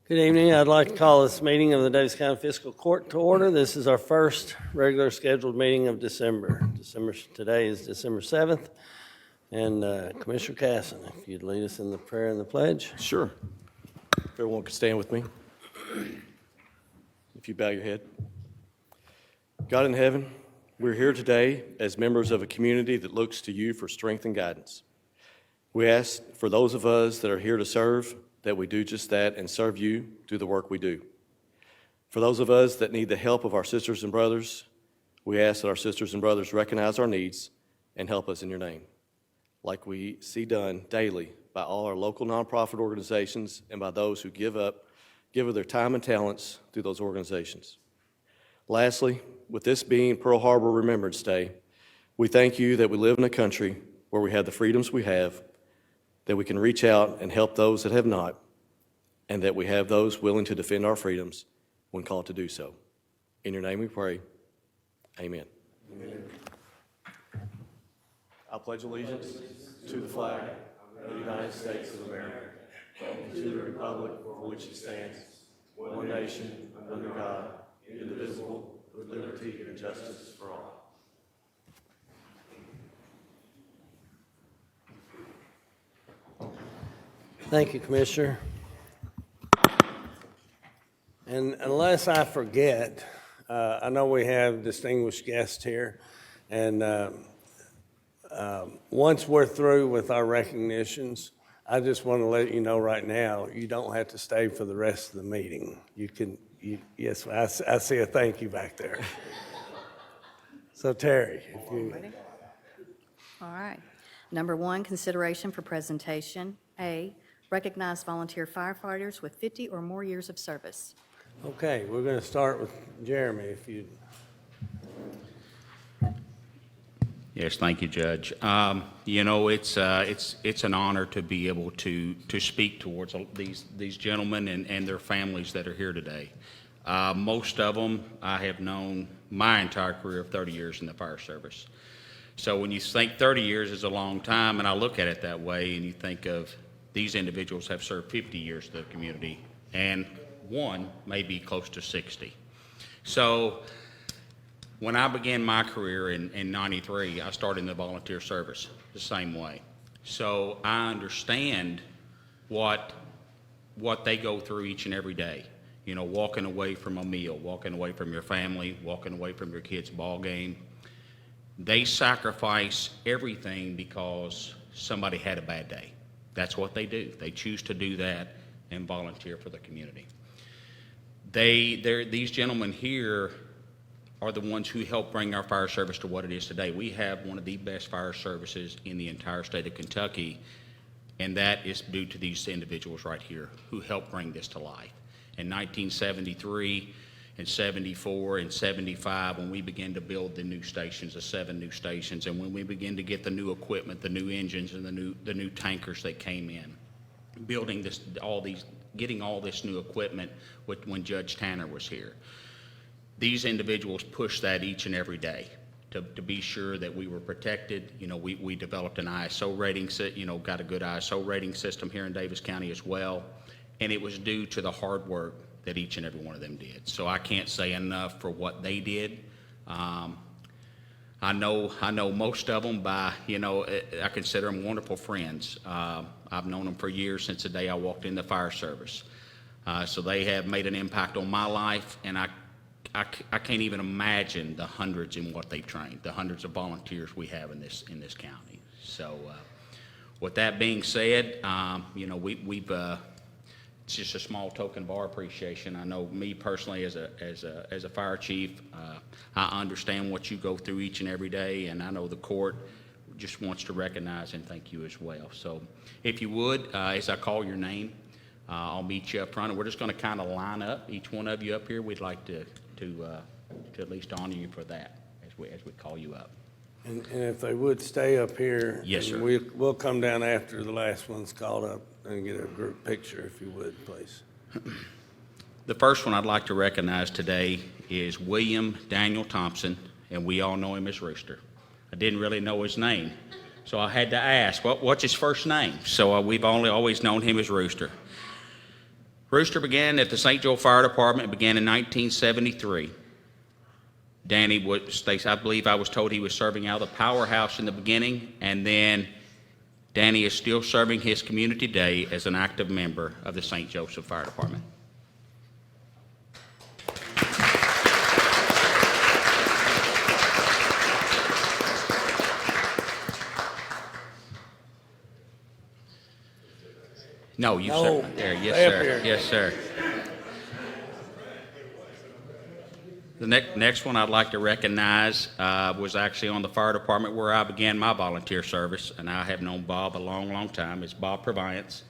Good evening. I'd like to call this meeting of the Daviess County Fiscal Court to order. This is our first regular scheduled meeting of December. Today is December 7th. And Commissioner Castlen, if you'd lead us in the prayer and the pledge. Sure. If everyone could stand with me. If you bow your head. God in heaven, we're here today as members of a community that looks to you for strength and guidance. We ask for those of us that are here to serve that we do just that and serve you through the work we do. For those of us that need the help of our sisters and brothers, we ask that our sisters and brothers recognize our needs and help us in your name, like we see done daily by all our local nonprofit organizations and by those who give of their time and talents through those organizations. Lastly, with this being Pearl Harbor Remembrance Day, we thank you that we live in a country where we have the freedoms we have, that we can reach out and help those that have not, and that we have those willing to defend our freedoms when called to do so. In your name we pray, amen. Amen. I pledge allegiance to the flag of the United States of America and to the republic for which it stands, one nation, under God, indivisible, with liberty and justice for all. Thank you, Commissioner. And unless I forget, I know we have distinguished guests here, and once we're through with our recognitions, I just want to let you know right now, you don't have to stay for the rest of the meeting. You can, yes, I see a thank you back there. So Terry, if you... Ready? All right. Number one, consideration for presentation. A, recognize volunteer firefighters with 50 or more years of service. Okay, we're going to start with Jeremy, if you... Yes, thank you, Judge. You know, it's an honor to be able to speak towards these gentlemen and their families that are here today. Most of them I have known my entire career of 30 years in the fire service. So when you think 30 years is a long time, and I look at it that way, and you think of these individuals have served 50 years to the community, and one may be close to 60. So when I began my career in 93, I started in the volunteer service the same way. So I understand what they go through each and every day. You know, walking away from a meal, walking away from your family, walking away from your kid's ball game. They sacrifice everything because somebody had a bad day. That's what they do. They choose to do that and volunteer for the community. These gentlemen here are the ones who help bring our fire service to what it is today. We have one of the best fire services in the entire state of Kentucky, and that is due to these individuals right here who helped bring this to life. In 1973 and 74 and 75, when we began to build the new stations, the 7 new stations, and when we began to get the new equipment, the new engines and the new tankers that came in, building getting all this new equipment when Judge Tanner was here. These individuals pushed that each and every day to be sure that we were protected. You know, we developed an ISO rating, got a good ISO rating system here in Daviess County as well, and it was due to the hard work that each and every one of them did. So I can't say enough for what they did. I know most of them by, I consider them wonderful friends. I've known them for years, since the day I walked in the fire service. So they have made an impact on my life, and I can't even imagine the hundreds in what they've trained, the hundreds of volunteers we have in this county. So with that being said, we've it's just a small token of our appreciation. I know me personally as a fire chief, I understand what you go through each and every day, and I know the court just wants to recognize and thank you as well. So if you would, as I call your name, I'll meet you up front, and we're just going to kind of line up, each one of you up here. We'd like to at least honor you for that as we call you up. And if they would stay up here. Yes, sir. We'll come down after the last one's called up and get a group picture, if you would, please. The first one I'd like to recognize today is William Daniel Thompson, and we all know him as Rooster. I didn't really know his name, so I had to ask, what's his first name? So we've always known him as Rooster. Rooster began at the St. Joe Fire Department, began in 1973. Danny I believe I was told he was serving out of the powerhouse in the beginning, and then Danny is still serving his community today as an active member of the St. Joseph Fire Department. No, you, No. sir. There, yes, Stay up sir. here. Yes, sir. The next one I'd like to recognize was actually on the fire department where I began my volunteer service, and I have known Bob a long, long time. It's Bob Proviance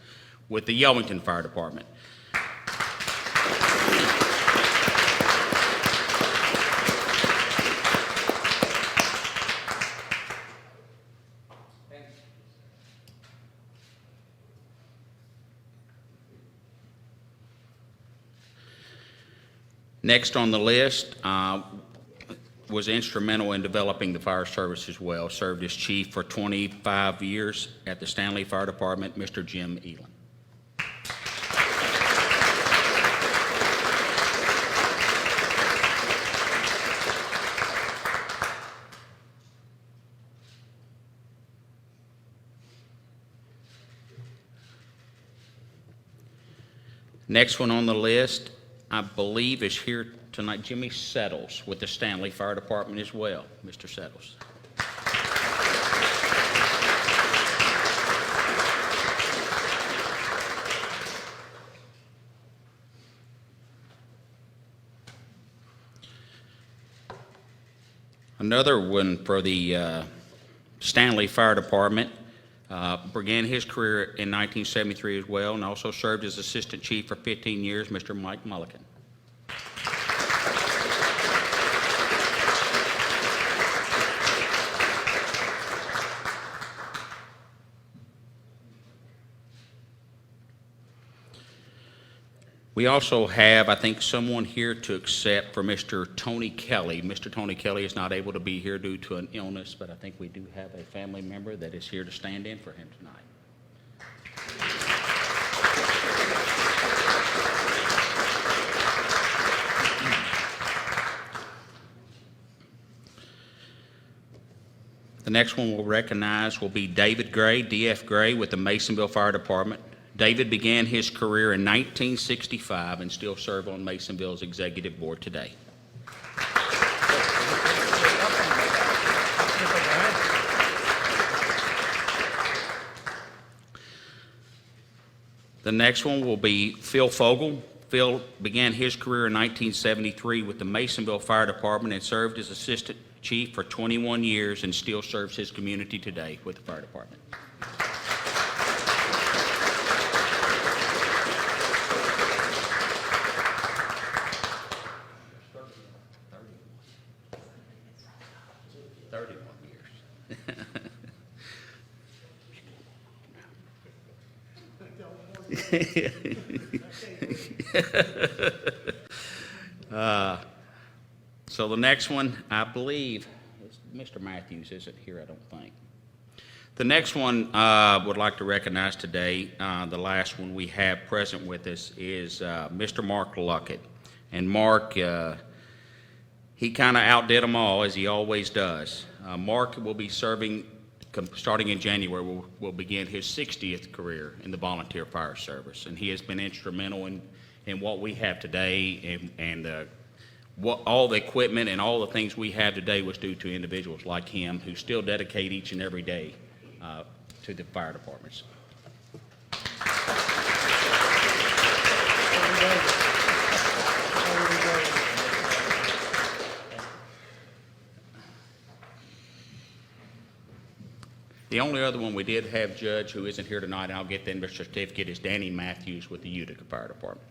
with the Yellington Fire Department. Next on the list was instrumental in developing the fire service as well. Served as chief for 25 years at the Stanley Fire Department, Mr. Jim Elam. Next one on the list, I believe, is here tonight, Jimmy Settles with the Stanley Fire Department as well. Mr. Settles. Another one for the Stanley Fire Department. Began his career in 1973 as well, and also served as assistant chief for 15 years, Mr. Mike Mulligan. We also have, I think, someone here to accept for Mr. Tony Kelly. Mr. Tony Kelly is not able to be here due to an illness, but I think we do have a family member that is here to stand in for him tonight. The next one we'll recognize will be David Gray, D.F. Gray, with the Masonville Fire Department. David began his career in 1965 and still serves on Masonville's executive board today. The next one will be Phil Fogel. Phil began his career in 1973 with the Masonville Fire Department and served as assistant chief for 21 years and still serves his community today with the fire department. So the next one, I believe, Mr. Matthews isn't here, I don't think. The next one would like to recognize today, the last one we have present with us is Mr. Mark Luckett. And Mark, he kind of outdid them all, as he always does. Mark will be serving, starting in January, will begin his 60th career in the volunteer fire service. And he has been instrumental in what we have today, and what all the equipment and all the things we have today was due to individuals like him who still dedicate each and every day to the fire departments. The only other one we did have, Judge, who isn't here tonight, and I'll get them their certificate, is Danny Matthews with the Utica Fire Department.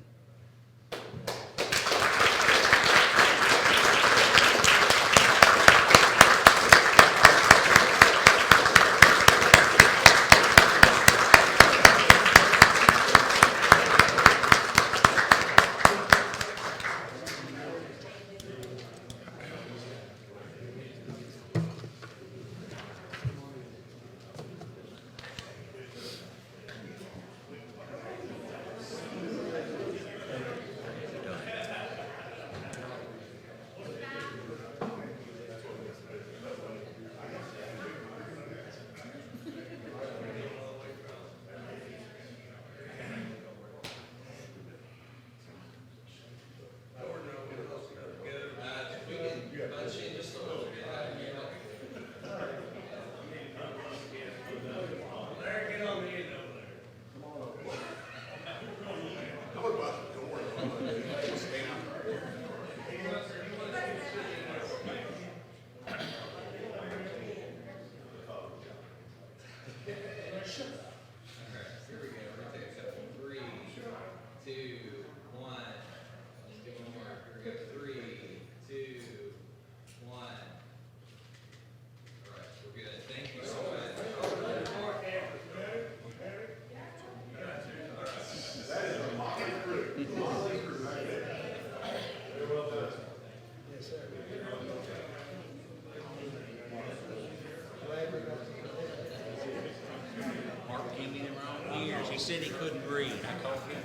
said he couldn't breathe. I told him.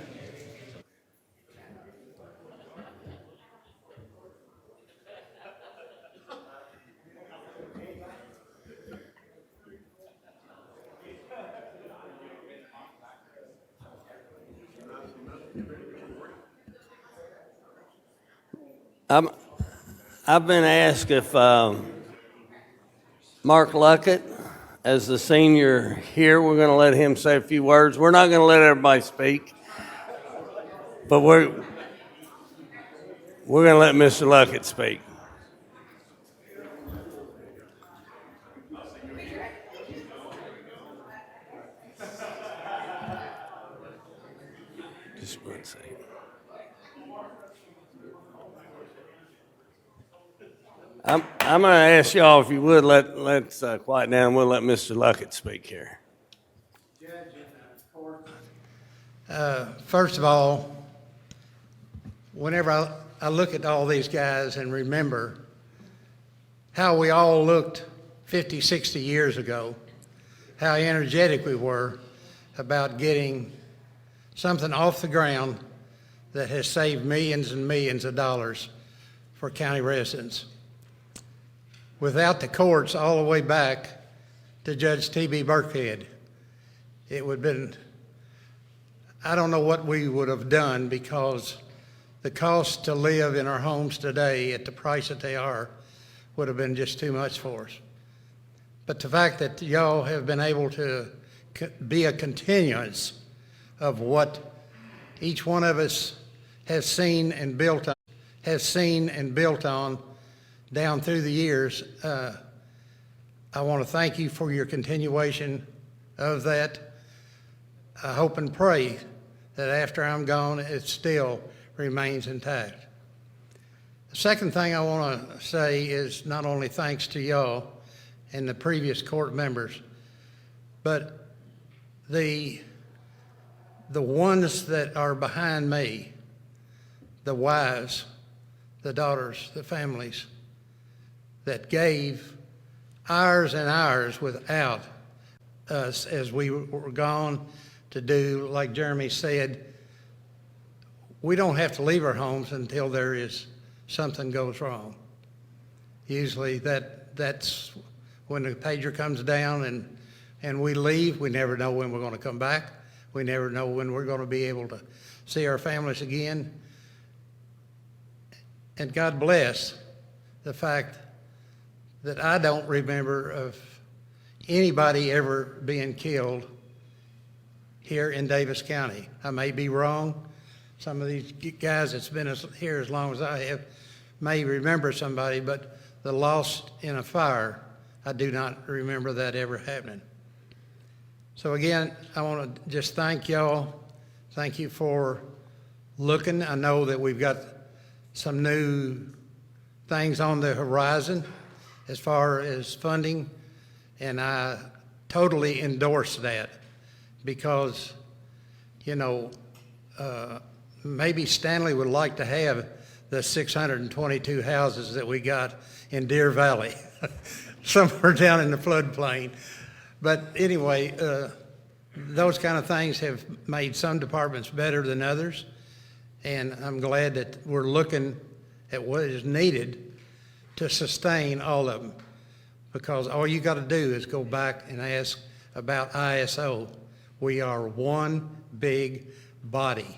I've been asked if Mark Luckett, as the senior here, we're going to let him say a few words. We're not going to let everybody speak, but we're going to let Mr. Luckett speak. Just 1 second. I'm going to ask y'all if you would let's quiet down. We'll let Mr. Luckett speak here. First of all, whenever I look at all these guys and remember how we all looked 50, 60 years ago, how energetic we were about getting something off the ground that has saved millions and millions of dollars for county residents. Without the courts all the way back to Judge T.B. Burkhead, it would have been, I don't know what we would have done, because the cost to live in our homes today at the price that they are would have been just too much for us. But the fact that y'all have been able to be a continuance of what each one of us has seen and built on, down through the years, I want to thank you for your continuation of that. I hope and pray that after I'm gone, it still remains intact. The second thing I want to say is not only thanks to y'all and the previous court members, but the ones that are behind me, the wives, the daughters, the families, that gave hours and hours without us as we were gone to do, like Jeremy said, we don't have to leave our homes until there is something goes wrong. Usually that's when the pager comes down and we leave. We never know when we're going to come back. We never know when we're going to be able to see our families again. And God bless the fact that I don't remember of anybody ever being killed here in Daviess County. I may be wrong. Some of these guys that's been here as long as I have may remember somebody, but the loss in a fire, I do not remember that ever happening. So again, I want to just thank y'all. Thank you for looking. I know that we've got some new things on the horizon as far as funding, and I totally endorse that, because, you know, maybe Stanley would like to have the 622 houses that we got in Deer Valley, somewhere down in the floodplain. But anyway, those kind of things have made some departments better than others, and I'm glad that we're looking at what is needed to sustain all of them, because all you got to do is go back and ask about ISO. We are one big body,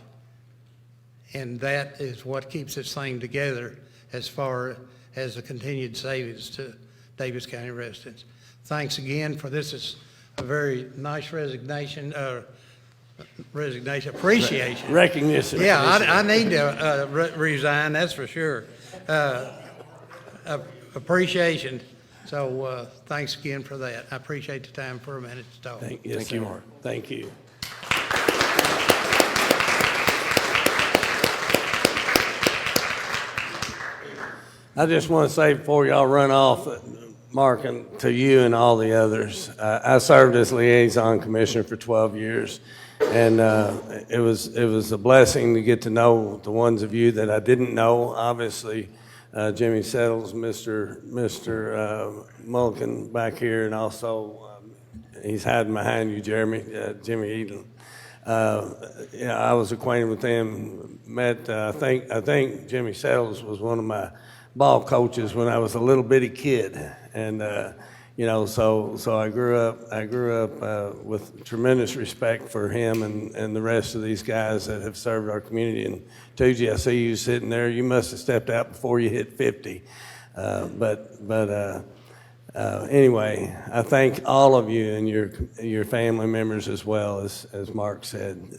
and that is what keeps this thing together as far as the continued savings to Daviess County residents. Thanks again for this. Is a very nice appreciation. Recognition. Yeah, I need to resign, that's for sure. Appreciation. So thanks again for that. I appreciate the time for a minute to talk. Thank you, Mark. Thank you. I just want to say before y'all run off, Mark, and to you and all the others, I served as liaison commissioner for 12 years, and it was a blessing to get to know the ones of you that I didn't know. Obviously, Jimmy Settles, Mr. Mulligan back here, and also he's hiding behind you, Jeremy, Jimmy Eden. Yeah, I was acquainted with them, met, I think Jimmy Settles was one of my ball coaches when I was a little bitty kid. And, you know, so I grew up with tremendous respect for him and the rest of these guys that have served our community. And Tuji, I see you sitting there. You must have stepped out before you hit 50. Anyway, I thank all of you and your family members as well, as Mark said.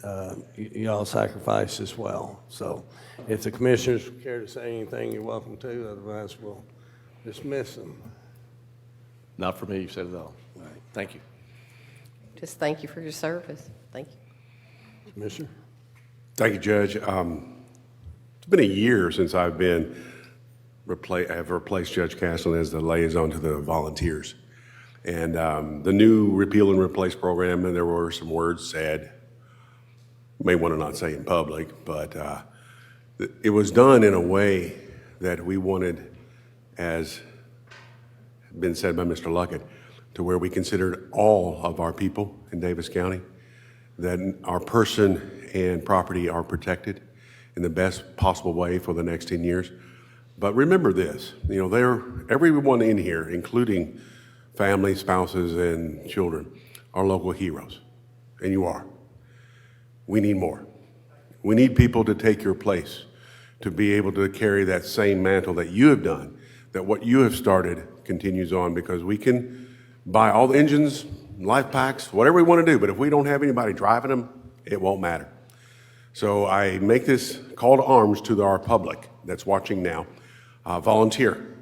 You all sacrificed as well. So if the commissioners care to say anything, you're welcome to. Otherwise, we'll dismiss them. Not for me, you've said it all. Right. Thank you. Just thank you for your service. Thank you. Commissioner? Thank you, Judge. It's been a year since I've replaced Judge Castlen as the liaison to the volunteers. And the new repeal and replace program, and there were some words said, may want to not say in public, but it was done in a way that we wanted, as been said by Mr. Luckett, to where we considered all of our people in Davis County, that our person and property are protected in the best possible way for the next 10 years. But remember this, you know, everyone in here, including family, spouses, and children, are local heroes, and you are. We need more. We need people to take your place, to be able to carry that same mantle that you have done, that what you have started continues on, because we can buy all the engines, life packs, whatever we want to do, but if we don't have anybody driving them, it won't matter. So I make this call to arms to our public that's watching now. Volunteer,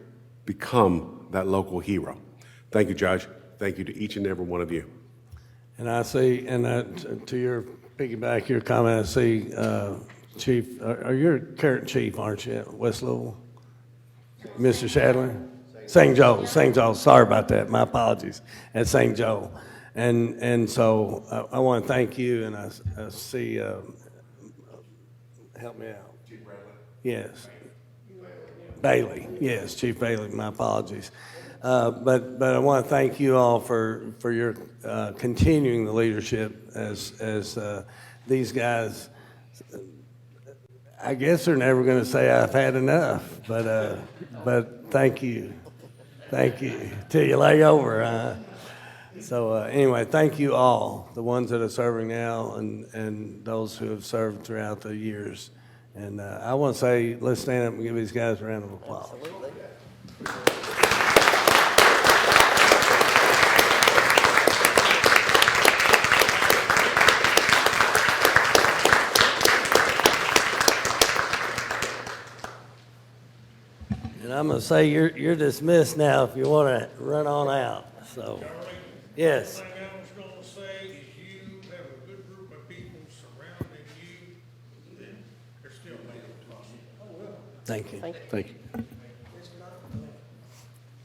become that local hero. Thank you, Judge. Thank you to each and every one of you. And I see, and to your piggyback, your comment, I see, Chief, are you a current chief, aren't you, at West Louisville? Mr. Shadler? St. Joe, sorry about that, my apologies, at St. Joe. And so I want to thank you, and I see, help me out. Chief Bradley? Yes. Bailey, yes, Chief Bailey, my apologies. But I want to thank you all for your continuing the leadership as these guys, I guess they're never going to say I've had enough, but thank you till you lay over. So anyway, thank you all, the ones that are serving now and those who have served throughout the years. And I want to say, let's stand up and give these guys a round of applause. Absolutely. And I'm going to say you're dismissed now if you want to run on out. So, yes. The thing I was gonna say is you have a good group of people surrounding you, then they're still making possible. Thank you. Thank you.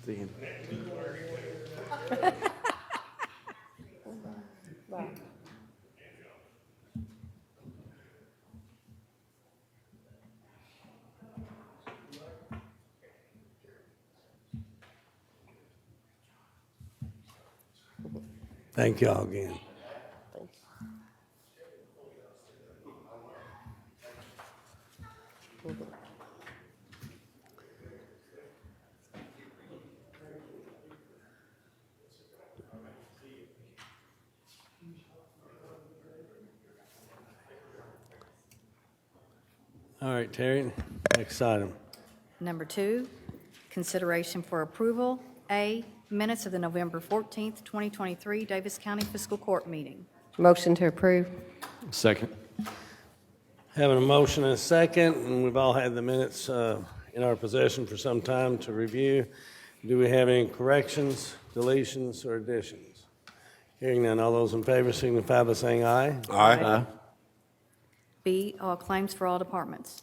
See him. Thank you all again. All right, Terry, next item. Number 2, consideration for approval. A, minutes of the November 14th, 2023 Davis County Fiscal Court meeting. Motion to approve. Second. Having a motion and a second, and we've all had the minutes in our possession for some time to review. Do we have any corrections, deletions, or additions? Hearing none, all those in favor signify by saying aye. Aye. B, all claims for all departments.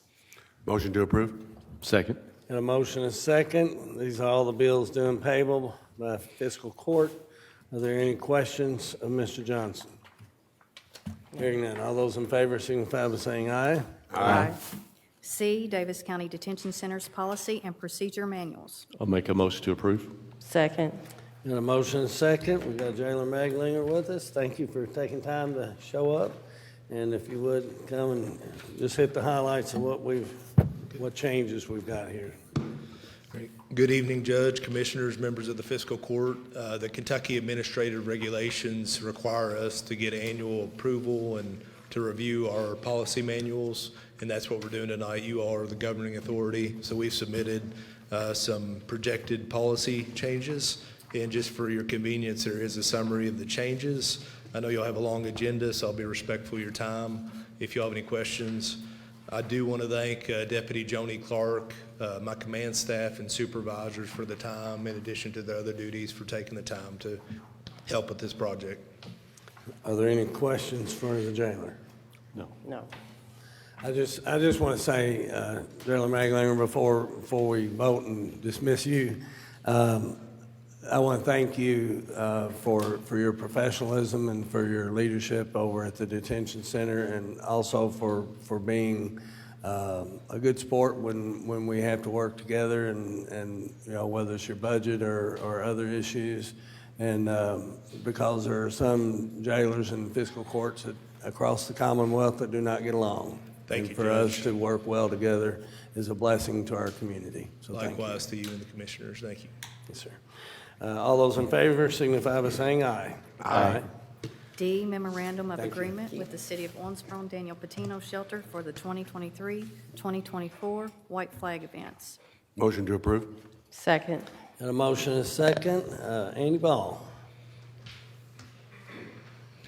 Motion to approve? Second. And a motion and a second. These are all the bills due and payable by fiscal court. Are there any questions of Mr. Johnson? Hearing none, all those in favor signify by saying aye. Aye. C, Davis County Detention Center's policy and procedure manuals. I'll make a motion to approve. Second. And a motion and a second. We've got Jailer Maglinger with us. Thank you for taking time to show up. And if you would, come and just hit the highlights of what changes we've got here. Good evening, Judge, Commissioners, members of the Fiscal Court. The Kentucky administrative regulations require us to get annual approval and to review our policy manuals, and that's what we're doing tonight. You all are the governing authority, so we've submitted some projected policy changes, and just for your convenience, there is a summary of the changes. I know you'll have a long agenda, so I'll be respectful of your time. If you have any questions, I do want to thank Deputy Joni Clark, my command staff and supervisors for the time, in addition to the other duties, for taking the time to help with this project. Are there any questions for the jailer? No. I just want to say, Jailer Magdalene, before we vote and dismiss you, I want to thank you for your professionalism and for your leadership over at the detention center, and also for being a good sport when we have to work together, and you know, whether it's your budget or other issues. And because there are some jailers and fiscal courts across the Commonwealth that do not get along. Thank you, And for Judge. us to work well together is a blessing to our community. So thank you. Likewise to you and the Commissioners. Thank you. Yes, sir. All those in favor signify by saying aye. Aye. D, memorandum of Thank you. agreement with the City of Owensboro and Daniel Pitino Shelter for the 2023-2024 White Flag events. Motion to approve? Second. Got a motion and a second. Andy Ball.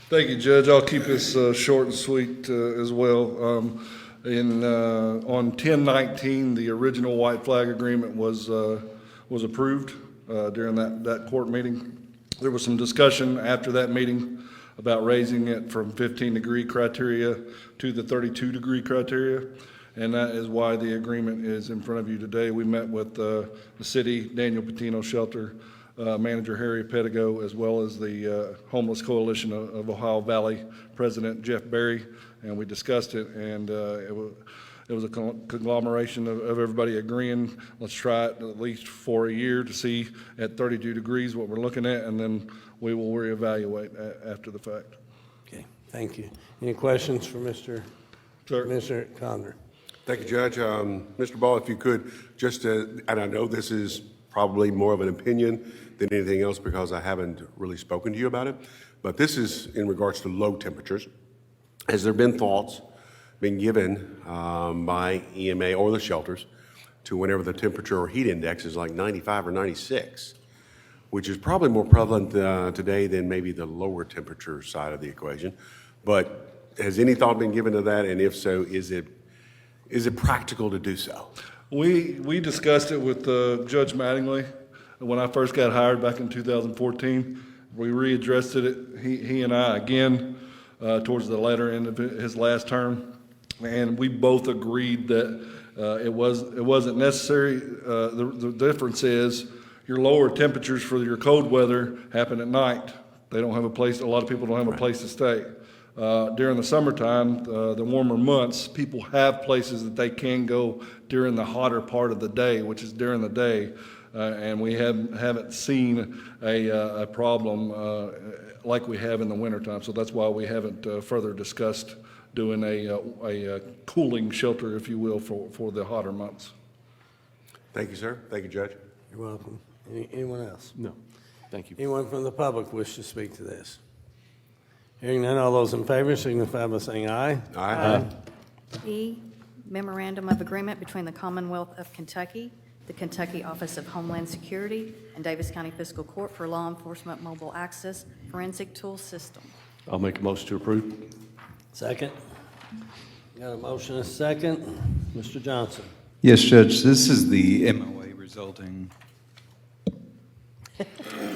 Thank you, Judge. I'll keep this short and sweet as well. On 10/19, the original white flag agreement was approved during that court meeting. There was some discussion after that meeting about raising it from 15-degree criteria to the 32-degree criteria, and that is why the agreement is in front of you today. We met with the city, Daniel Pitino Shelter, Manager Harry Pettigo, as well as the Homeless Coalition of Ohio Valley President Jeff Berry, and we discussed it, and it was a conglomeration of everybody agreeing, let's try it at least for a year to see at 32 degrees what we're looking at, and then we will reevaluate after the fact. Okay, thank you. Any questions for Mr. Condor? Thank you, Judge. Mr. Ball, if you could, just and I know this is probably more of an opinion than anything else because I haven't really spoken to you about it, but this is in regards to low temperatures. Has there been thoughts being given by EMA or the shelters to whenever the temperature or heat index is like 95 or 96, which is probably more prevalent today than maybe the lower temperature side of the equation. But has any thought been given to that? And if so, is it practical to do so? We discussed it with Judge Mattingly when I first got hired back in 2014. We readdressed it, he and I, again, towards the latter end of his last term. And we both agreed that it wasn't necessary. The difference is your lower temperatures for your cold weather happen at night. They don't have a place, a lot of people don't have a place to stay. During the summertime, the warmer months, people have places that they can go during the hotter part of the day, which is during the day. And we haven't seen a problem like we have in the wintertime. So that's why we haven't further discussed doing a cooling shelter, if you will, for the hotter months. Thank you, sir. Thank you, Judge. You're welcome. Anyone else? No. Thank you. Anyone from the public wish to speak to this? Hearing none, all those in favor signify by saying aye. Aye. E, memorandum of agreement between the Commonwealth of Kentucky, the Kentucky Office of Homeland Security, and Daviess County Fiscal Court for Law Enforcement Mobile Access Forensic Tool System. I'll make a motion to approve. Second. Got a motion and a second. Mr. Johnson. Yes, Judge, this is the MOA resulting.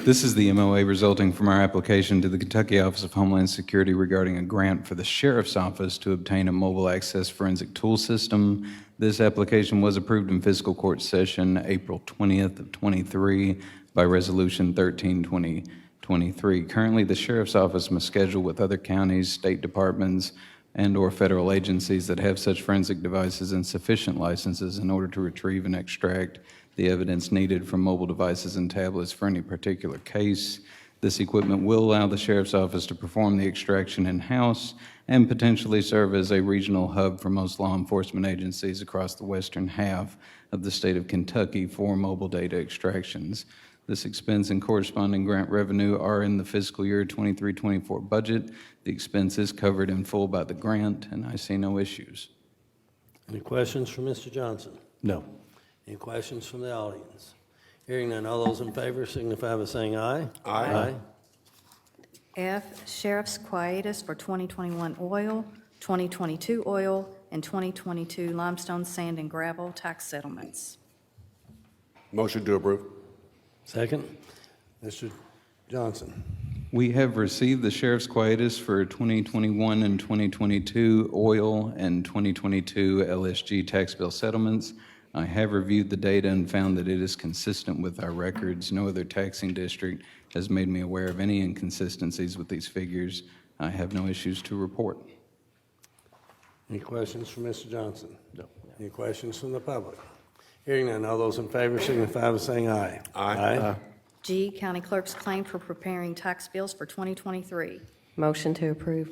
This is the MOA resulting from our application to the Kentucky Office of Homeland Security regarding a grant for the Sheriff's Office to obtain a mobile access forensic tool system. This application was approved in fiscal court session April 20th of 23 by Resolution 13/2023. Currently, the Sheriff's Office must schedule with other counties, state departments, and/or federal agencies that have such forensic devices and sufficient licenses in order to retrieve and extract the evidence needed from mobile devices and tablets for any particular case. This equipment will allow the Sheriff's Office to perform the extraction in-house and potentially serve as a regional hub for most law enforcement agencies across the western half of the state of Kentucky for mobile data extractions. This expense and corresponding grant revenue are in the fiscal year 23-24 budget. The expense is covered in full by the grant, and I see no issues. Any questions for Mr. Johnson? No. Any questions from the audience? Hearing none, all those in favor signify by saying aye. Aye. F, Sheriff's Quietus for 2021 oil, 2022 oil, and 2022 limestone, sand, and gravel tax settlements. Motion to approve. Second, Mr. Johnson. We have received the Sheriff's Quietus for 2021 and 2022 oil and 2022 LSG tax bill settlements. I have reviewed the data and found that it is consistent with our records. No other taxing district has made me aware of any inconsistencies with these figures. I have no issues to report. Any questions for Mr. Johnson? No. Any questions from the public? Hearing none, all those in favor signify by saying aye. Aye. G, County Clerk's claim for preparing tax bills for 2023. Motion to approve.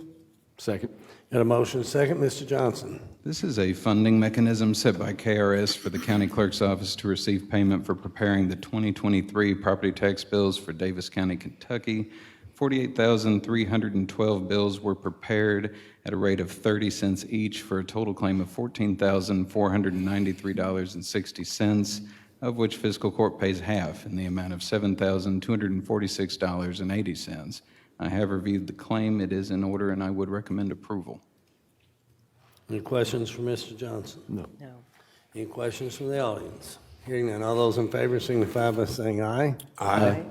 Second. Got a motion, second, Mr. Johnson. This is a funding mechanism set by KRS for the County Clerk's Office to receive payment for preparing the 2023 property tax bills for Daviess County, Kentucky. 48,312 bills were prepared at a rate of 30 cents each for a total claim of $14,493.60, of which Fiscal Court pays half in the amount of $7,246.80. I have reviewed the claim. It is in order, and I would recommend approval. Any questions for Mr. Johnson? No. No. Any questions from the audience? Hearing none, all those in favor signify by saying aye. Aye.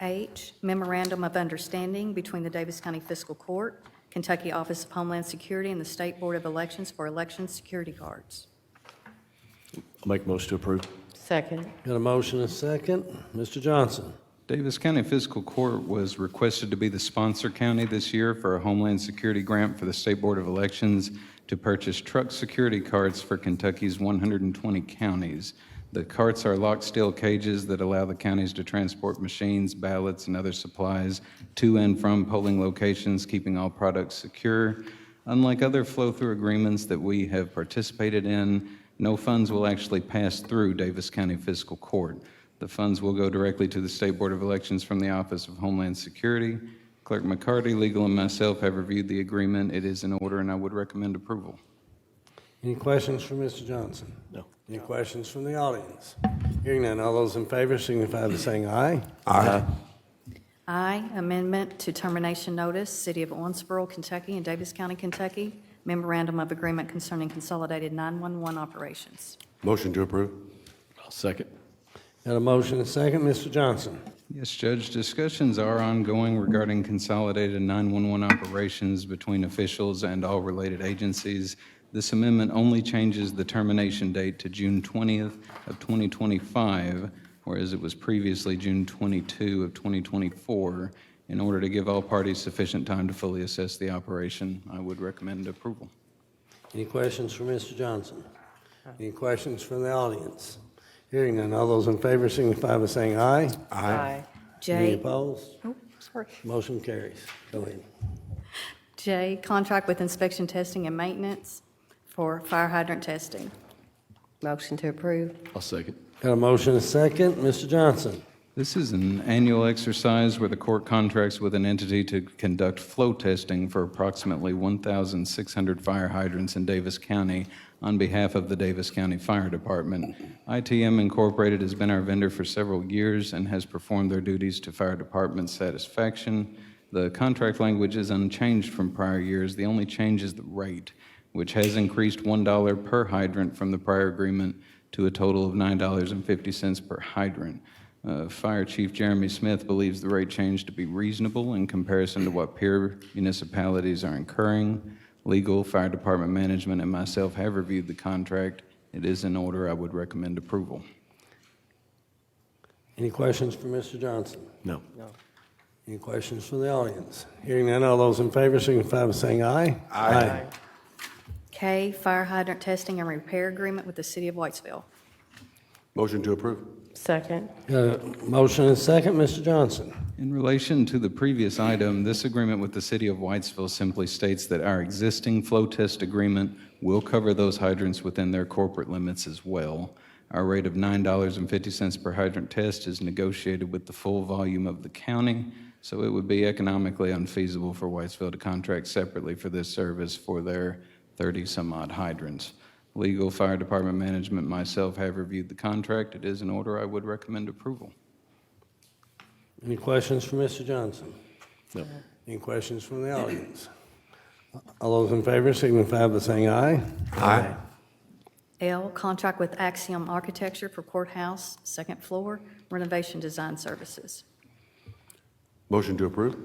H, Memorandum of Understanding between the Daviess County Fiscal Court, Kentucky Office of Homeland Security, and the State Board of Elections for election security cards. I'll make a motion to approve. Second. Got a motion, a second. Mr. Johnson. Daviess County Fiscal Court was requested to be the sponsor county this year for a Homeland Security grant for the State Board of Elections to purchase truck security carts for Kentucky's 120 counties. The carts are locked steel cages that allow the counties to transport machines, ballots, and other supplies to and from polling locations, keeping all products secure. Unlike other flow-through agreements that we have participated in, no funds will actually pass through Daviess County Fiscal Court. The funds will go directly to the State Board of Elections from the Office of Homeland Security. Clerk McCarty, legal, and myself have reviewed the agreement. It is in order, and I would recommend approval. Any questions for Mr. Johnson? No. Any questions from the audience? Hearing none, all those in favor signify by saying aye. Aye. I, amendment to termination notice, City of Owensboro, Kentucky, and Daviess County, Kentucky, memorandum of agreement concerning consolidated 911 operations. Motion to approve. I'll second. Got a motion, a second. Mr. Johnson. Yes, Judge, discussions are ongoing regarding consolidated 911 operations between officials and all related agencies. This amendment only changes the termination date to June 20th of 2025, whereas it was previously June 22 of 2024. In order to give all parties sufficient time to fully assess the operation, I would recommend approval. Any questions for Mr. Johnson? Any questions from the audience? Hearing none, all those in favor signify by saying aye. Aye. Any J, opposed? oh, sorry. Motion carries. Go ahead. J, contract with inspection, testing, and maintenance for fire hydrant testing. Motion to approve. I'll second. Got a motion, a second. Mr. Johnson. This is an annual exercise where the court contracts with an entity to conduct flow testing for approximately 1,600 fire hydrants in Daviess County on behalf of the Daviess County Fire Department. ITM Incorporated has been our vendor for several years and has performed their duties to fire department satisfaction. The contract language is unchanged from prior years. The only change is the rate, which has increased $1 per hydrant from the prior agreement to a total of $9.50 per hydrant. Fire Chief Jeremy Smith believes the rate change to be reasonable in comparison to what peer municipalities are incurring. Legal, fire department management, and myself have reviewed the contract. It is in order. I would recommend approval. Any questions for Mr. Johnson? No. Any questions from the audience? Hearing none, all those in favor signify by saying aye. Aye. K, fire hydrant testing and repair agreement with the City of Whitesville. Motion to approve. Second. Got a motion and a second, Mr. Johnson. In relation to the previous item, this agreement with the City of Whitesville simply states that our existing flow test agreement will cover those hydrants within their corporate limits as well. Our rate of $9.50 per hydrant test is negotiated with the full volume of the county, so it would be economically unfeasible for Whitesville to contract separately for this service for their 30-some-odd hydrants. Legal, Fire Department Management, myself have reviewed the contract. It is in order. I would recommend approval. Any questions for Mr. Johnson? No. Any questions from the audience? All those in favor signify by saying aye. Aye. L, contract with Axiom Architecture for courthouse, second floor, renovation design services. Motion to approve?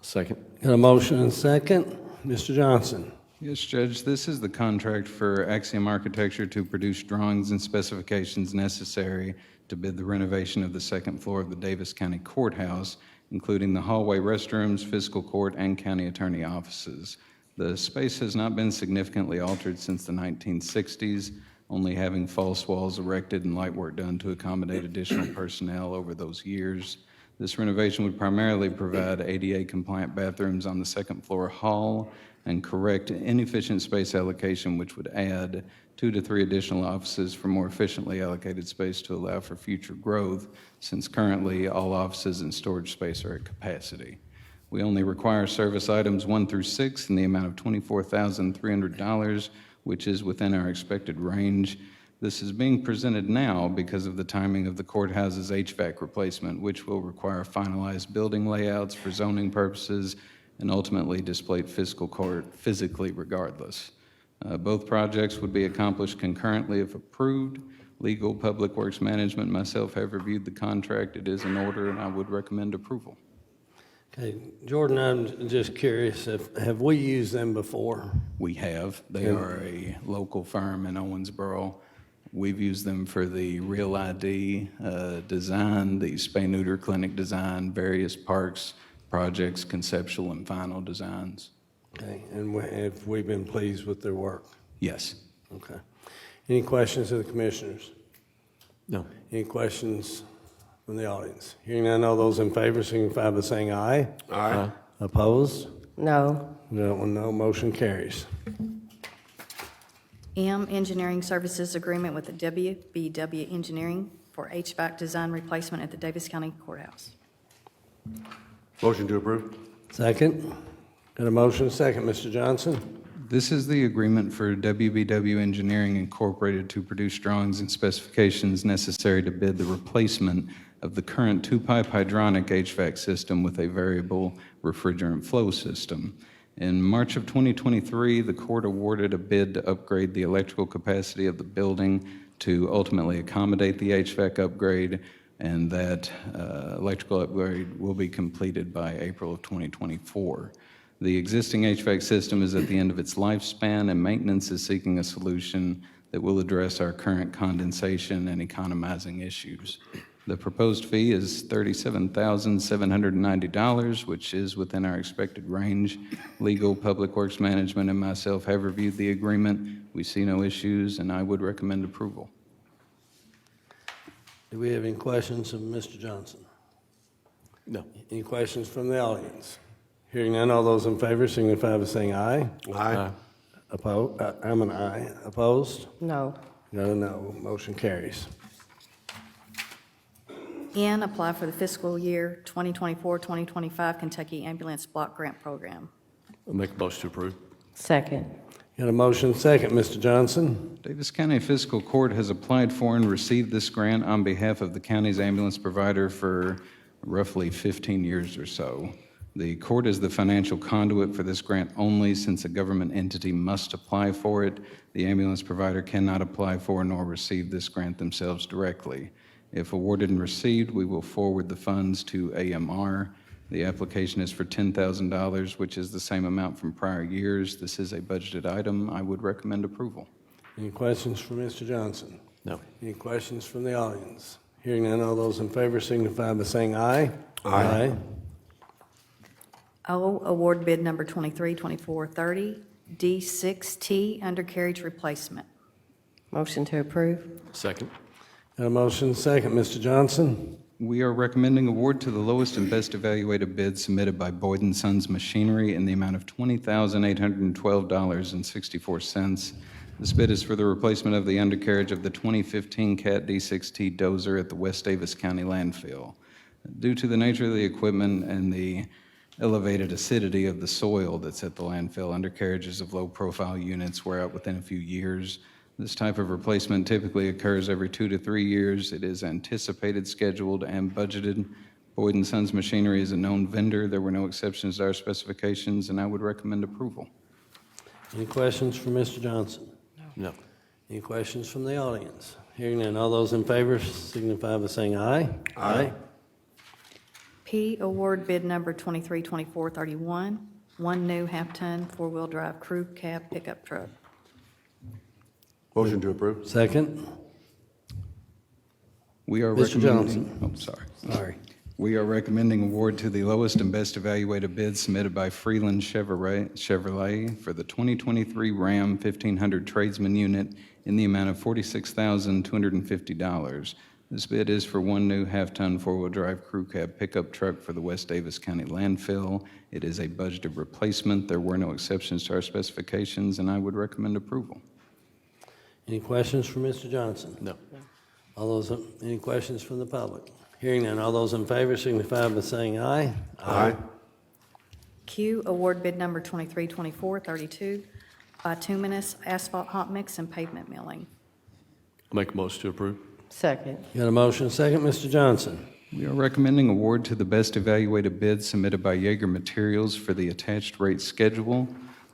Second. Got a motion and a second. Mr. Johnson. Yes, Judge, this is the contract for Axiom Architecture to produce drawings and specifications necessary to bid the renovation of the second floor of the Daviess County Courthouse, including the hallway restrooms, fiscal court, and county attorney offices. The space has not been significantly altered since the 1960s, only having false walls erected and light work done to accommodate additional personnel over those years. This renovation would primarily provide ADA-compliant bathrooms on the second floor hall and correct inefficient space allocation, which would add 2 to 3 additional offices for more efficiently allocated space to allow for future growth, since currently all offices and storage space are at capacity. We only require service items 1 through 6 in the amount of $24,300, which is within our expected range. This is being presented now because of the timing of the courthouse's HVAC replacement, which will require finalized building layouts for zoning purposes and ultimately display fiscal court physically regardless. Both projects would be accomplished concurrently if approved. Legal, Public Works Management, myself have reviewed the contract. It is in order, and I would recommend approval. Okay, Jordan, I'm just curious, have we used them before? We have. They are a local firm in Owensboro. We've used them for the Real ID design, the spay-neuter clinic design, various parks projects, conceptual and final designs. Okay, and have we been pleased with their work? Yes. Okay. Any questions of the commissioners? No. Any questions from the audience? Hearing none, all those in favor signify by saying aye. Aye. Opposed? No. No, motion carries. M, engineering services agreement with the WBW Engineering for HVAC design replacement at the Daviess County Courthouse. Motion to approve? Second. Got a motion, second. Mr. Johnson? This is the agreement for WBW Engineering Incorporated to produce drawings and specifications necessary to bid the replacement of the current 2-pipe hydronic HVAC system with a variable refrigerant flow system. In March of 2023, the court awarded a bid to upgrade the electrical capacity of the building to ultimately accommodate the HVAC upgrade, and that electrical upgrade will be completed by April of 2024. The existing HVAC system is at the end of its lifespan, and maintenance is seeking a solution that will address our current condensation and economizing issues. The proposed fee is $37,790, which is within our expected range. Legal, Public Works Management, and myself have reviewed the agreement. We see no issues, and I would recommend approval. Do we have any questions of Mr. Johnson? No. Any questions from the audience? Hearing none, all those in favor signify by saying aye. Aye. Opposed? I'm an aye. Opposed? No. No. Motion carries. N, apply for the fiscal year 2024-2025 Kentucky Ambulance Block Grant Program. I'll make a motion to approve. Second. Got a motion, second. Mr. Johnson? Daviess County Fiscal Court has applied for and received this grant on behalf of the county's ambulance provider for roughly 15 years or so. The court is the financial conduit for this grant only, since a government entity must apply for it. The ambulance provider cannot apply for nor receive this grant themselves directly. If awarded and received, we will forward the funds to AMR. The application is for $10,000, which is the same amount from prior years. This is a budgeted item. I would recommend approval. Any questions for Mr. Johnson? No. Any questions from the audience? Hearing none, all those in favor signify by saying aye. Aye. O, award bid number 232430, D6T undercarriage replacement. Motion to approve. Second. Got a motion and a second. Mr. Johnson? We are recommending award to the lowest and best evaluated bid submitted by Boyd and Sons Machinery in the amount of $20,812.64. This bid is for the replacement of the undercarriage of the 2015 Cat D6T dozer at the West Davis County landfill. Due to the nature of the equipment and the elevated acidity of the soil that's at the landfill, undercarriages of low-profile units wear out within a few years. This type of replacement typically occurs every 2 to 3 years. It is anticipated, scheduled, and budgeted. Boyd and Sons Machinery is a known vendor. There were no exceptions to our specifications, and I would recommend approval. Any questions for Mr. Johnson? No. Any questions from the audience? Hearing none, all those in favor signify by saying aye. Aye. P, award bid number 232431, one new half-ton four-wheel drive crew cab pickup truck. Motion to approve. Second. We are Mr. recommending. Johnson. Oh, sorry. Sorry. We are recommending award to the lowest and best evaluated bid submitted by Freeland Chevrolet for the 2023 Ram 1500 Tradesman unit in the amount of $46,250. This bid is for one new half-ton four-wheel drive crew cab pickup truck for the West Davis County landfill. It is a budgeted replacement. There were no exceptions to our specifications, and I would recommend approval. Any questions for Mr. Johnson? No. Any questions from the public? Hearing none, all those in favor signify by saying aye. Aye. Q, award bid number 232432, bituminous asphalt hot mix and pavement milling. I'll make a motion to approve. Second. Got a motion, second. Mr. Johnson? We are recommending award to the best evaluated bid submitted by Yeager Materials for the attached rate schedule.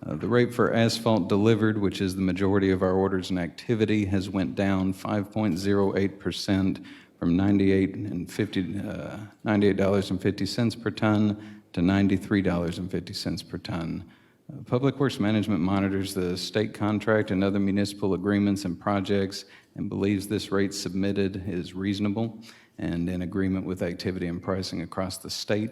The rate for asphalt delivered, which is the majority of our orders and activity, has went down 5.08% from $98.50 per ton to $93.50 per ton. Public Works Management monitors the state contract and other municipal agreements and projects and believes this rate submitted is reasonable and in agreement with activity and pricing across the state.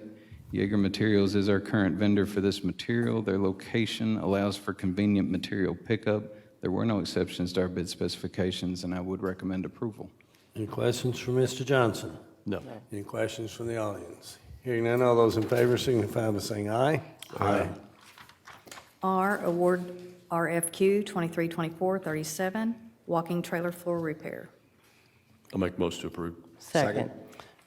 Yeager Materials is our current vendor for this material. Their location allows for convenient material pickup. There were no exceptions to our bid specifications, and I would recommend approval. Any questions for Mr. Johnson? No. Any questions from the audience? Hearing none, all those in favor signify by saying aye. Aye. R, award RFQ 232437, walking trailer floor repair. I'll make a motion to approve. Second.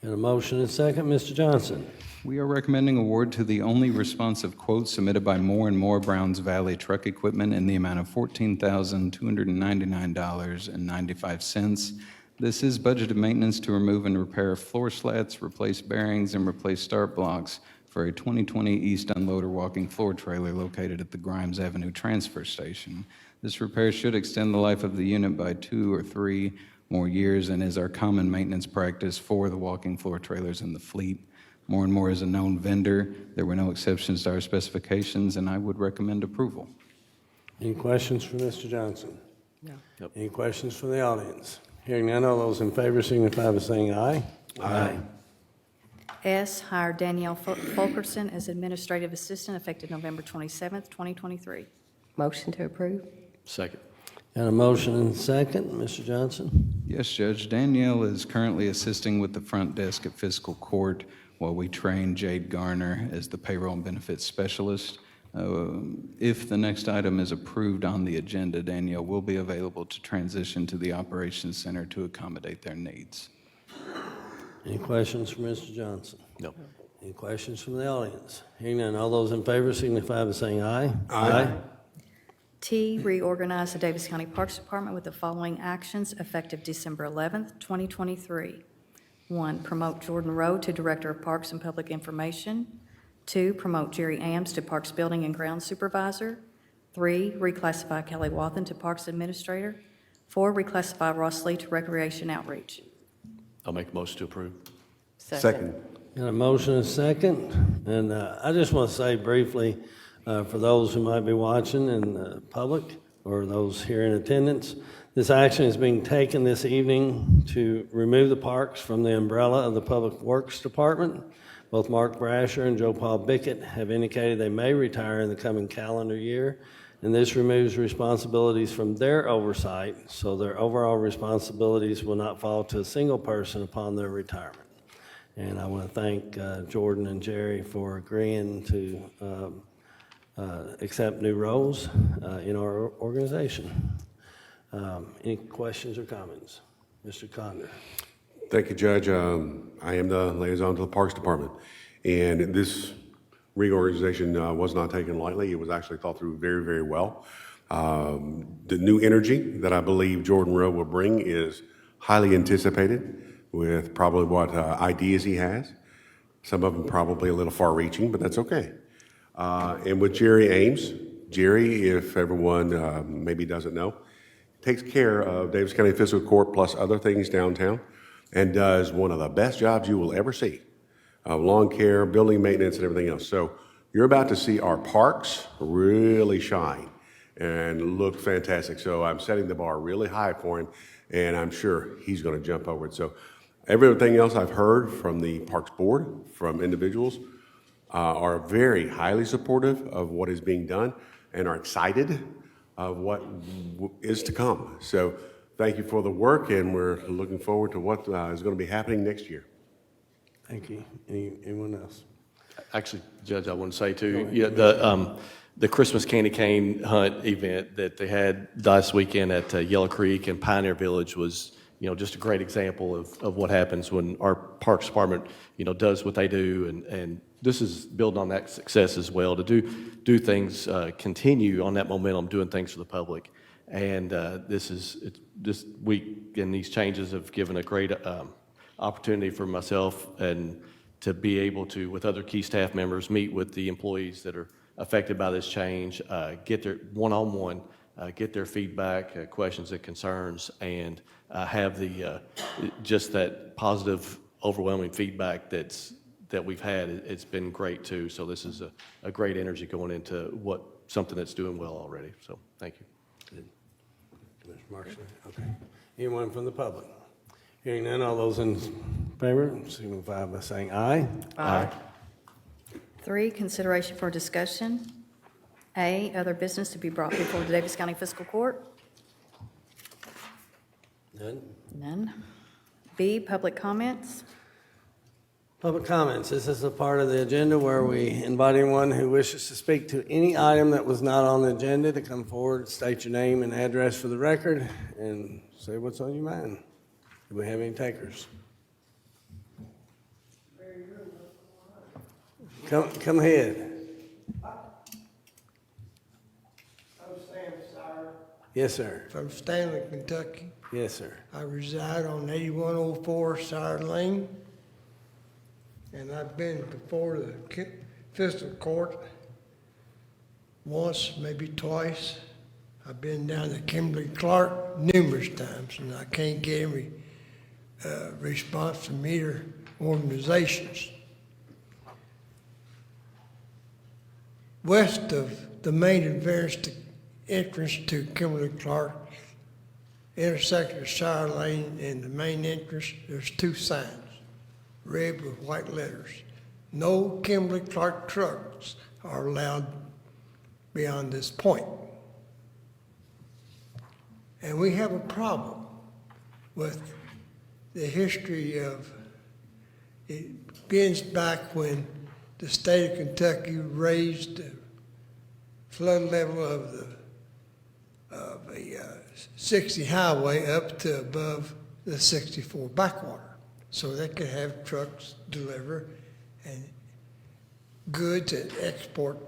Got a motion and second. Mr. Johnson? We are recommending award to the only responsive quote submitted by Moore & Moore Browns Valley Truck Equipment in the amount of $14,299.95. This is budgeted maintenance to remove and repair floor slats, replace bearings, and replace start blocks for a 2020 East Unloader walking floor trailer located at the Grimes Avenue Transfer Station. This repair should extend the life of the unit by 2 or 3 more years and is our common maintenance practice for the walking floor trailers in the fleet. Moore & Moore is a known vendor. There were no exceptions to our specifications, and I would recommend approval. Any questions for Mr. Johnson? No. Yep. Any questions from the audience? Hearing none, all those in favor signify by saying aye. Aye. S, hire Danielle Fulkerson as administrative assistant effective November 27th, 2023. Motion to approve. Second. Got a motion and second. Mr. Johnson? Yes, Judge. Danielle is currently assisting with the front desk at Fiscal Court while we train Jade Garner as the payroll and benefits specialist. If the next item is approved on the agenda, Danielle will be available to transition to the Operations Center to accommodate their needs. Any questions for Mr. Johnson? No. Any questions from the audience? Hearing none, all those in favor signify by saying aye. Aye. T, reorganize the Davis County Parks Department with the following actions effective December 11th, 2023. 1, promote Jordan Rowe to Director of Parks and Public Information. 2, promote Jerry Ames to Parks Building and Grounds Supervisor. 3, reclassify Kelly Wathen to Parks Administrator. 4, reclassify Ross Lee to Recreation Outreach. I'll make a motion to approve. Second. Got a motion and second. And I just want to say briefly, for those who might be watching in the public or those here in attendance, this action is being taken this evening to remove the parks from the umbrella of the Public Works Department. Both Mark Brasher and Joe Paul Bickett have indicated they may retire in the coming calendar year, And this removes responsibilities from their oversight, so their overall responsibilities will not fall to a single person upon their retirement. And I want to thank Jordan and Jerry for agreeing to accept new roles in our organization. Any questions or comments? Mr. Condor. Thank you, Judge. I am the liaison to the Parks Department, and this reorganization was not taken lightly. It was actually thought through very, very well. The new energy that I believe Jordan Rowe will bring is highly anticipated with probably what ideas he has. Some of them probably a little far-reaching, but that's okay. And with Jerry Ames, Jerry, if everyone maybe doesn't know, takes care of Daviess County Fiscal Court plus other things downtown and does one of the best jobs you will ever see. Lawn care, building maintenance, and everything else. So you're about to see our parks really shine and look fantastic. So I'm setting the bar really high for him, and I'm sure he's going to jump over it. So everything else I've heard from the Parks Board, from individuals, are very highly supportive of what is being done and are excited of what is to come. So thank you for the work, and we're looking forward to what is going to be happening next year. Thank you. Anyone else? Actually, Judge, I want to say too, yeah, the Christmas candy cane hunt event that they had last weekend at Yellow Creek and Pioneer Village was, just a great example of what happens when our Parks Department, does what they do, and this is building on that success as well, to do things, continue on that momentum, doing things for the public. And this week and these changes have given a great opportunity for myself and to be able to, with other key staff members, meet with the employees that are affected by this change, get their one-on-one, get their feedback, questions and concerns, and have the just that positive, overwhelming feedback that we've had. It's been great too. So this is a great energy going into something that's doing well already. So thank you. Good. Mr. Marshall, okay. Anyone from the public? Hearing none, all those in favor, signify by saying aye. Aye. 3, consideration for discussion. A, other business to be brought before the Daviess County Fiscal Court. None? None. B, public comments. Public comments. This is a part of the agenda where we invite anyone who wishes to speak to any item that was not on the agenda to come forward, state your name and address for the record, and say what's on your mind. Do we have any takers? Come ahead. I'm Sam Sire Yes, sir. from Stanley, Kentucky. Yes, sir. I reside on 8104 Sire Lane, and I've been before the fiscal court once, maybe twice. I've been down to Kimberly Clark numerous times, and I can't get any response from either organizations. West of the main entrance to Kimberly Clark, intersection of Shire Lane and the main entrance, there's 2 signs, red with white letters. No Kimberly Clark trucks are allowed beyond this point. And we have a problem with the history of, it begins back when the state of Kentucky raised the flood level of a 60 highway up to above the 64 backwater, so they could have trucks deliver and goods and export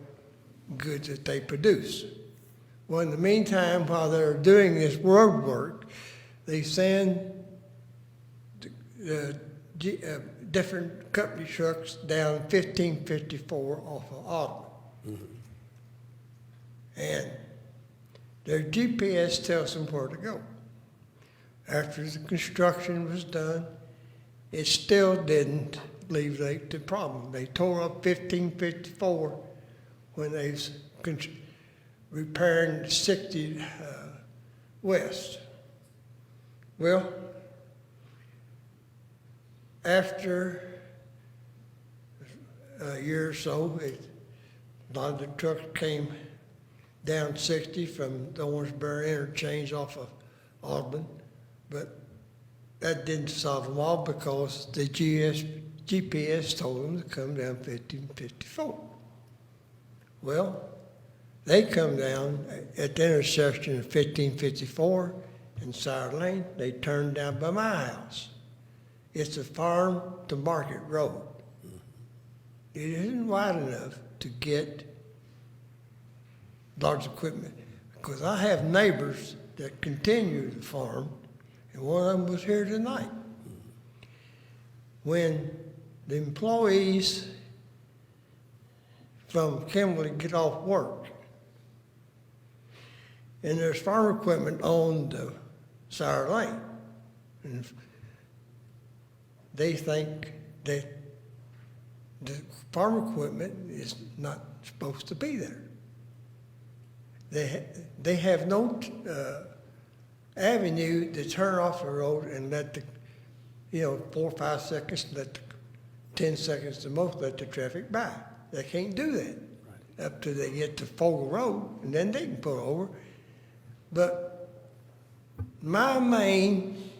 goods that they produce. Well, in the meantime, while they're doing this road work, they send different company trucks down 1554 off of Ottawa. Mm-hmm. And their GPS tells them where to go. After the construction was done, it still didn't alleviate the problem. They tore up 1554 when they was repairing 60 west. Well, after a year or so, a lot of the trucks came down 60 from the Owensboro interchange off of Audubon, but that didn't solve them all because the GPS told them to come down 1554. Well, they come down at the intersection of 1554 and Sire Lane. They turn down by my house. It's a farm to market road. It isn't wide enough to get large equipment, because I have neighbors that continue to farm, and one of them was here tonight. When the employees from Kimberly get off work, and there's farm equipment on the Sire Lane, and they think that the farm equipment is not supposed to be there. They have no avenue to turn off the road and let the, 4 or 5 seconds, 10 seconds the most, let the traffic by. They can't do that up till they get to Fogle Road, and then they can pull over. But my main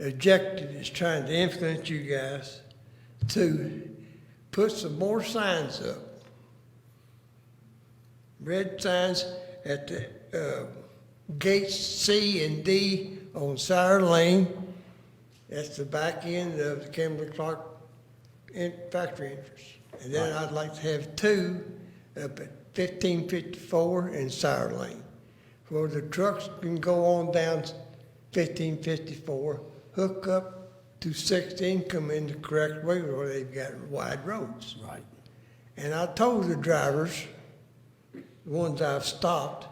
objective is trying to influence you guys to put some more signs up. Red signs at the gates C and D on Sire Lane. That's the back end of the Kimberly-Clark factory entrance. And then I'd like to have 2 up at 1554 and Sire Lane, where the trucks can go on down 1554, hook up to 16, come in the correct way where they've got wide roads. Right. And I told the drivers, the ones I've stopped,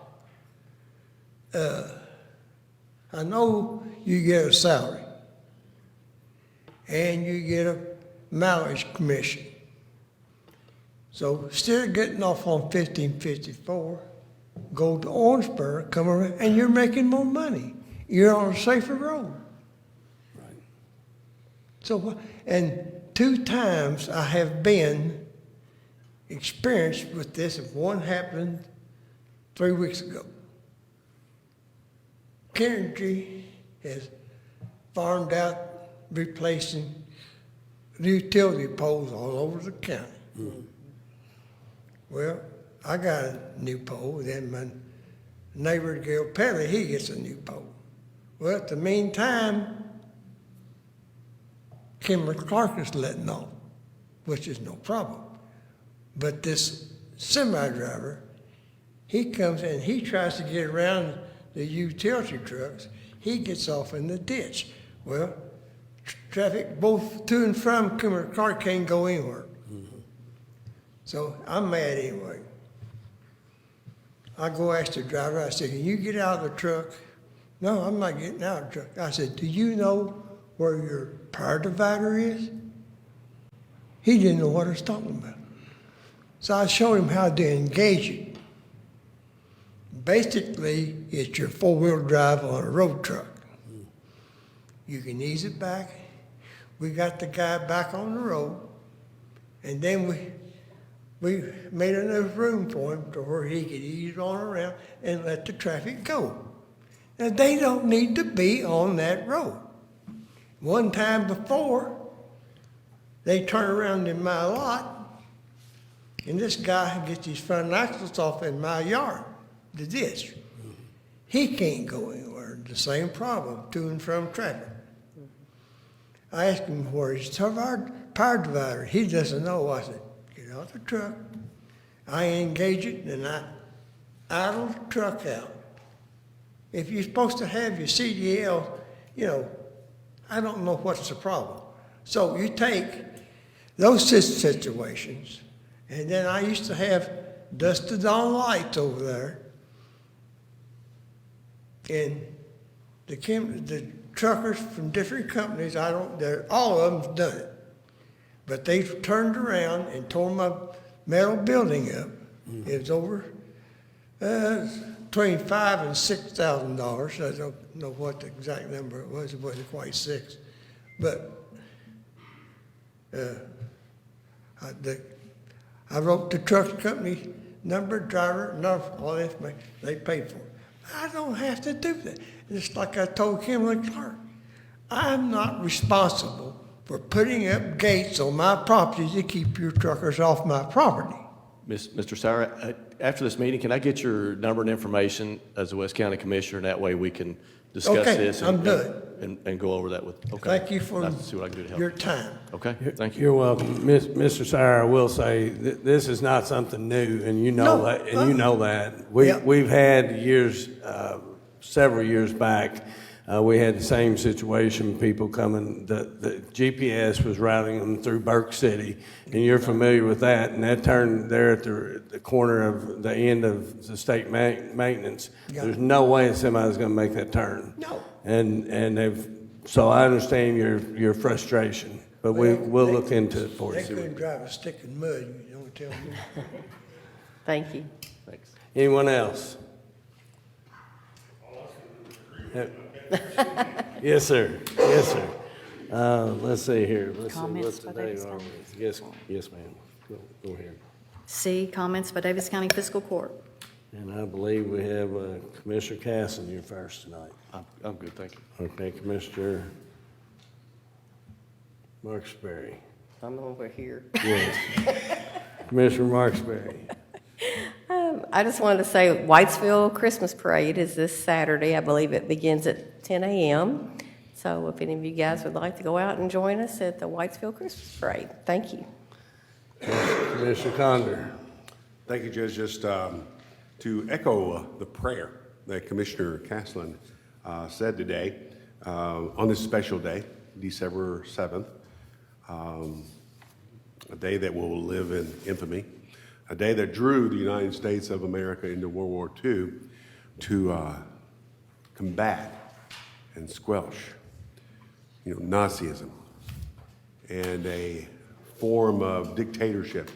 I know you get a salary and you get a mileage commission. So instead of getting off on 1554, go to Owensboro, come around, and you're making more money. You're on a safer road. Right. So, and 2 times I have been experienced with this. One happened 3 weeks ago. Kennedy has farmed out replacing utility poles all over the county. Mm-hmm. Well, I got a new pole, then my neighbor Gail Pelly, he gets a new pole. Well, at the meantime, Kimberly-Clark is letting off, which is no problem. But this semi-driver, he comes in, he tries to get around the utility trucks. He gets off in the ditch. Well, traffic both to and from Kimberly-Clark can't go anywhere. Mm-hmm. So I'm mad anyway. I go ask the driver, I said, can you get out of the truck? No, I'm not getting out of the truck. I said, do you know where your power divider is? He didn't know what I was talking about. So I showed him how to engage it. Basically, it's your 4-wheel drive on a road truck. You can ease it back. We got the guy back on the road, and then we made enough room for him to where he could ease on around and let the traffic go. Now, they don't need to be on that road. One time before, they turn around in my lot, and this guy gets his front axles off in my yard, the ditch. He can't go anywhere. The same problem, to and from traffic. I asked him where his power divider. He doesn't know. I said, get out the truck. I engage it, and I idle the truck out. If you're supposed to have your CDL, I don't know what's the problem. So you take those situations, and then I used to have dusted on lights over there, and the truckers from different companies, all of them's done it. But they've turned around and tore my metal building up. Mm-hmm. It was over between $5,000 and $6,000. I don't know what the exact number it was. It wasn't quite 6. But I wrote the truck company number, driver, number, all the information, they paid for it. I don't have to do that. Just like I told Kimberly Clark, I'm not responsible for putting up gates on my property to keep your truckers off my property. Mr. Sauer, after this meeting, can I get your number and information as a West County Commissioner? That way we can discuss Okay, this. I'm done. And go over that with, okay. Thank you for I'll see what I can do to help. your time. Okay, thank you. You're welcome. Mr. Sire, I will say, this is not something new, and you know No, that, and you know that. Yeah. We've had years, several years back, we had the same situation, people coming, the GPS was routing them through Burke City, and you're familiar with that, and that turn there at the corner of the end of the state maintenance. Yeah. There's no way somebody's gonna make that turn. No. And so I understand your frustration, but we'll look into it for They you. couldn't drive a stick in mud, you don't tell me. Thank you. Thanks. Anyone else? Yes, sir. Yes, sir. Let's see here. Let's see, Comments what's the by date Daviess on County? this? Yes, ma'am. Go ahead. C, comments by Daviess County Fiscal Court. And I believe we have Commissioner Castlen here first tonight. I'm good, thank you. Okay, Commissioner Marksberry. I'm over here. Yes. Commissioner Marksberry. I just wanted to say Whitesville Christmas Parade is this Saturday. I believe it begins at 10 a.m. So if any of you guys would like to go out and join us at the Whitesville Christmas Parade, thank you. Commissioner Condor. Thank you, Judge. Just to echo the prayer that Commissioner Castlen said today, on this special day, December 7th, a day that will live in infamy, a day that drew the United States of America into World War II to combat and squelch, Nazism and a form of dictatorship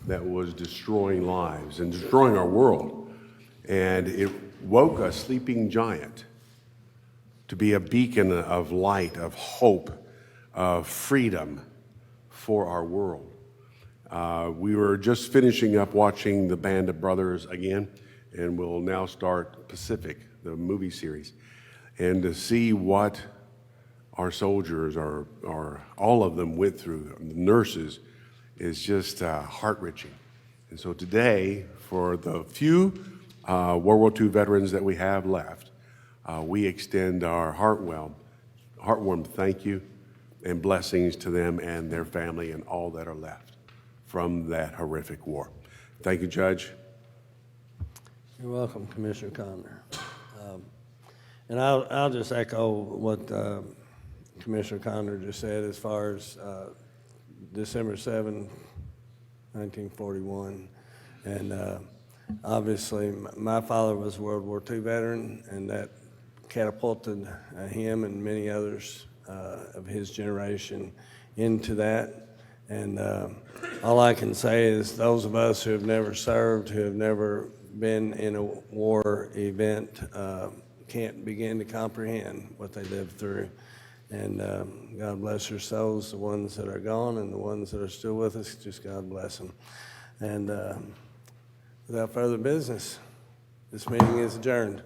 that was destroying lives and destroying our world. And it woke a sleeping giant to be a beacon of light, of hope, of freedom for our world. We were just finishing up watching The Band of Brothers again, and we'll now start Pacific, the movie series. And to see what our soldiers are all of them went through, the nurses, is just heart-wrenching. And so today, for the few World War II veterans that we have left, we extend our heartwarm thank you and blessings to them and their family and all that are left from that horrific war. Thank you, Judge. You're welcome, Commissioner Condor. And I'll just echo what Commissioner Condor just said as far as December 7, 1941. And obviously, my father was a World War II veteran, and that catapulted him and many others of his generation into that. And all I can say is those of us who have never served, who have never been in a war event, can't begin to comprehend what they lived through. And God bless their souls, the ones that are gone and the ones that are still with us, just God bless them. And without further business, this meeting is adjourned.